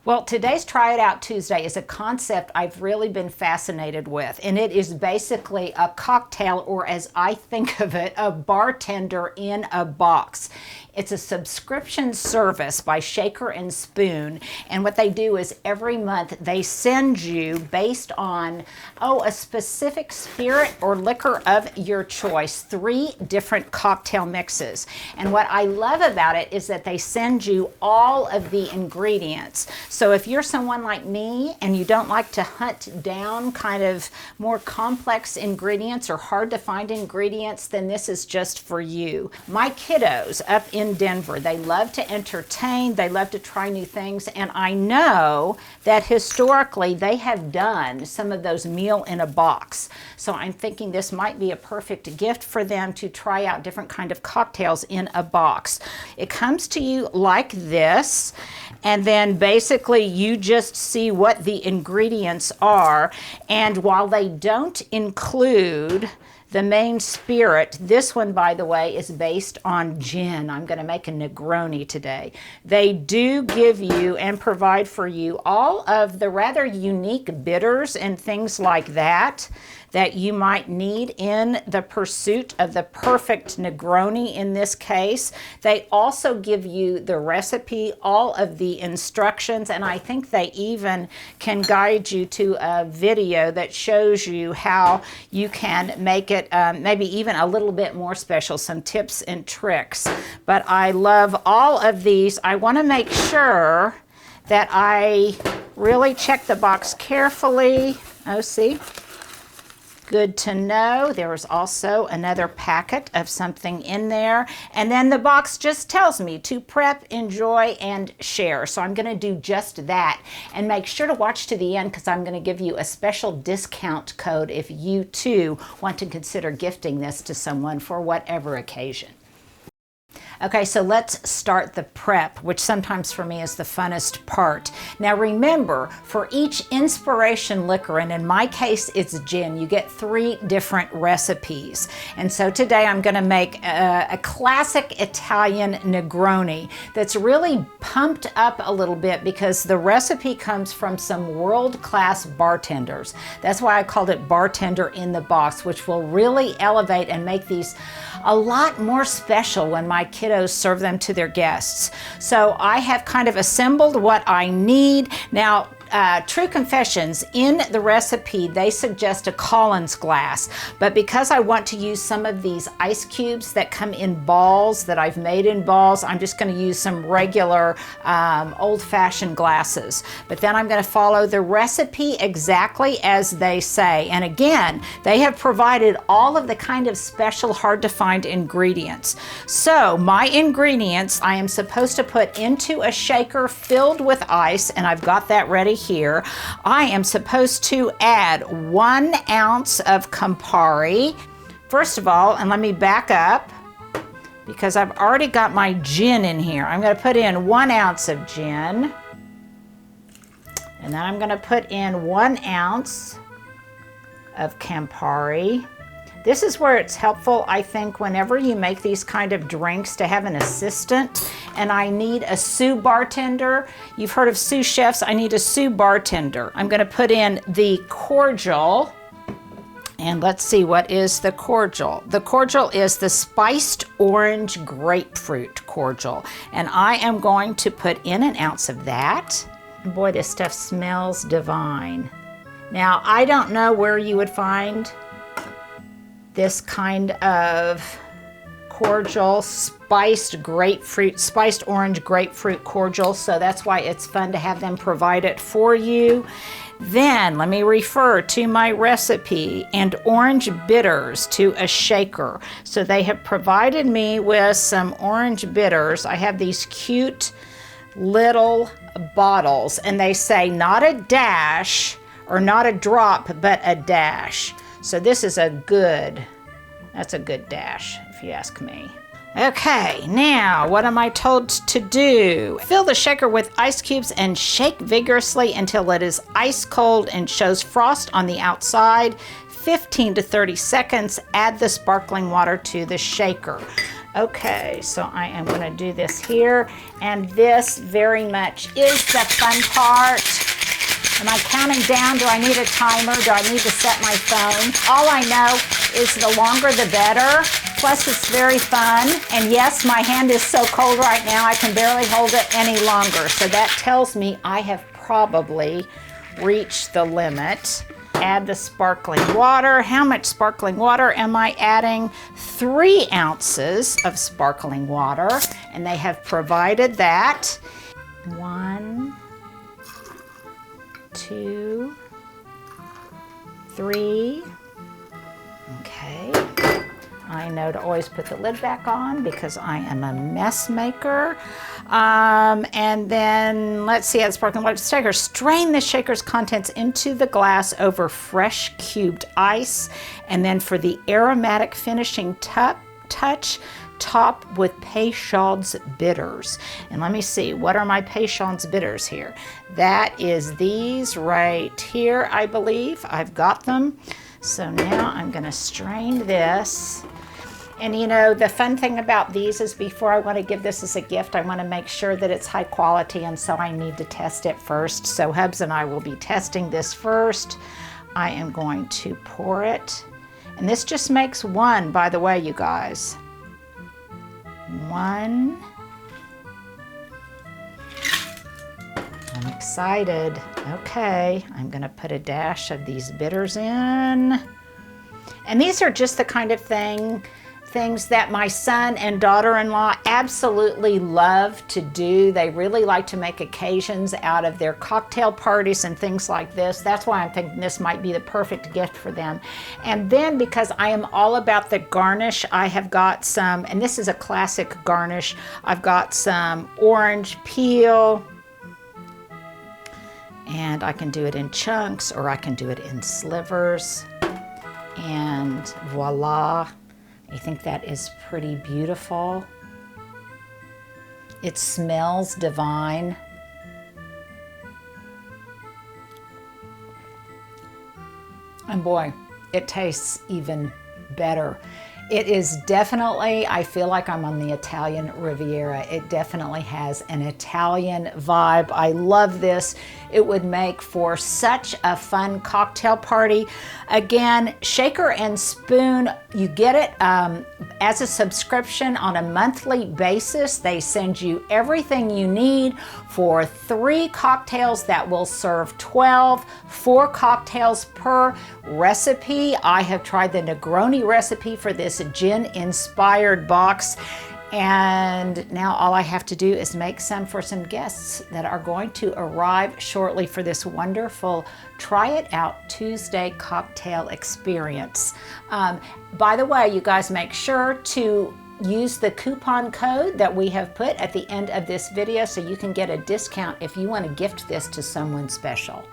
Well, today's Try It Out Tuesday is a concept I've really been fascinated with, and it is basically a cocktail, or as I think of it, a bartender in a box. It's a subscription service by Shaker and Spoon, and what they do is every month they send you, based on a specific spirit or liquor of your choice, 3 different cocktail mixes. And what I love about it is that they send you all of the ingredients. So if you're someone like me and you don't like to hunt down kind of more complex ingredients or hard to find ingredients, then this is just for you. My kiddos up in Denver, they love to entertain, they love to try new things, and I know that historically they have done some of those meal in a box. So I'm thinking this might be a perfect gift for them to try out different kind of cocktails in a box. It comes to you like this, and then basically you just see what the ingredients are. And while they don't include the main spirit, this one, by the way, is based on gin. I'm going to make a Negroni today. They do give you and provide for you all of the rather unique bitters and things like that you might need in the pursuit of the perfect Negroni in this case. They also give you the recipe, all of the instructions, and I think they even can guide you to a video that shows you how you can make it maybe even a little bit more special, some tips and tricks. But I love all of these. I want to make sure that I really check the box carefully. Oh, see? Good to know. There is also another packet of something in there. And then the box just tells me to prep, enjoy, and share. So I'm going to do just that. And make sure to watch to the end, because I'm going to give you a special discount code if you too want to consider gifting this to someone for whatever occasion. Okay, so let's start the prep, which sometimes for me is the funnest part. Now remember, for each inspiration liquor, and in my case it's gin, you get 3 different recipes. And so today I'm going to make a classic Italian Negroni that's really pumped up a little bit because the recipe comes from some world-class bartenders. That's why I called it bartender in the box, which will really elevate and make these a lot more special when my kiddos serve them to their guests. So I have kind of assembled what I need. Now, true confessions, in the recipe they suggest a Collins glass, but because I want to use some of these ice cubes that come in balls that I've made in balls, I'm just going to use some regular old-fashioned glasses. But then I'm going to follow the recipe exactly as they say. And again, they have provided all of the kind of special, hard-to-find ingredients. So my ingredients I am supposed to put into a shaker filled with ice, and I've got that ready here. I am supposed to add 1 ounce of Campari. First of all, and let me back up because I've already got my gin in here. I'm going to put in 1 ounce of gin, and then I'm going to put in 1 ounce of Campari. This is where it's helpful, I think, whenever you make these kind of drinks, to have an assistant. And I need a sous bartender. You've heard of sous chefs. I need a sous bartender. I'm going to put in the cordial. And let's see, what is the cordial? The cordial is the spiced orange grapefruit cordial. And I am going to put in 1 ounce of that. And boy, this stuff smells divine. Now, I don't know where you would find this kind of cordial, spiced orange grapefruit cordial, so that's why it's fun to have them provide it for you. Then let me refer to my recipe, and orange bitters to a shaker. So they have provided me with some orange bitters. I have these cute little bottles, and they say not a dash or not a drop, but a dash. So this is that's a good dash, if you ask me. Okay, now what am I told to do? Fill the shaker with ice cubes and shake vigorously until it is ice cold and shows frost on the outside. 15 to 30 seconds, add the sparkling water to the shaker. Okay, so I am going to do this here, and this very much is the fun part. Am I counting down? Do I need a timer? Do I need to set my phone? All I know is the longer the better. Plus, it's very fun. And yes, my hand is so cold right now, I can barely hold it any longer. So that tells me I have probably reached the limit. Add the sparkling water. How much sparkling water am I adding? 3 ounces of sparkling water, and they have provided that. 1, 2, 3. Okay. I know to always put the lid back on because I am a mess maker. And then let's see how the sparkling water shaker. Strain the shaker's contents into the glass over fresh cubed ice. And then for the aromatic finishing touch, top with Peychaud's bitters. And let me see, what are my Peychaud's bitters here? That is these right here, I believe. I've got them. So now I'm going to strain this. And you know, the fun thing about these is before I want to give this as a gift, I want to make sure that it's high quality, and so I need to test it first. So Hubs and I will be testing this first. I am going to pour it. And this just makes 1, by the way, you guys. 1. I'm excited. Okay, I'm going to put a dash of these bitters in. And these are just the kind of things that my son and daughter-in-law absolutely love to do. They really like to make occasions out of their cocktail parties and things like this. That's why I'm thinking this might be the perfect gift for them. And then because I am all about the garnish, I have got some, and this is a classic garnish, I've got some orange peel, and I can do it in chunks or I can do it in slivers. And voila. I think that is pretty beautiful. It smells divine. And boy, it tastes even better. It is definitely, I feel like I'm on the Italian Riviera. It definitely has an Italian vibe. I love this. It would make for such a fun cocktail party. Again, Shaker and Spoon, you get it as a subscription on a monthly basis. They send you everything you need for 3 cocktails that will serve 12, 4 cocktails per recipe. I have tried the Negroni recipe for this gin-inspired box, and now all I have to do is make some for some guests that are going to arrive shortly for this wonderful Try It Out Tuesday cocktail experience. By the way, you guys make sure to use the coupon code that we have put at the end of this video so you can get a discount if you want to gift this to someone special.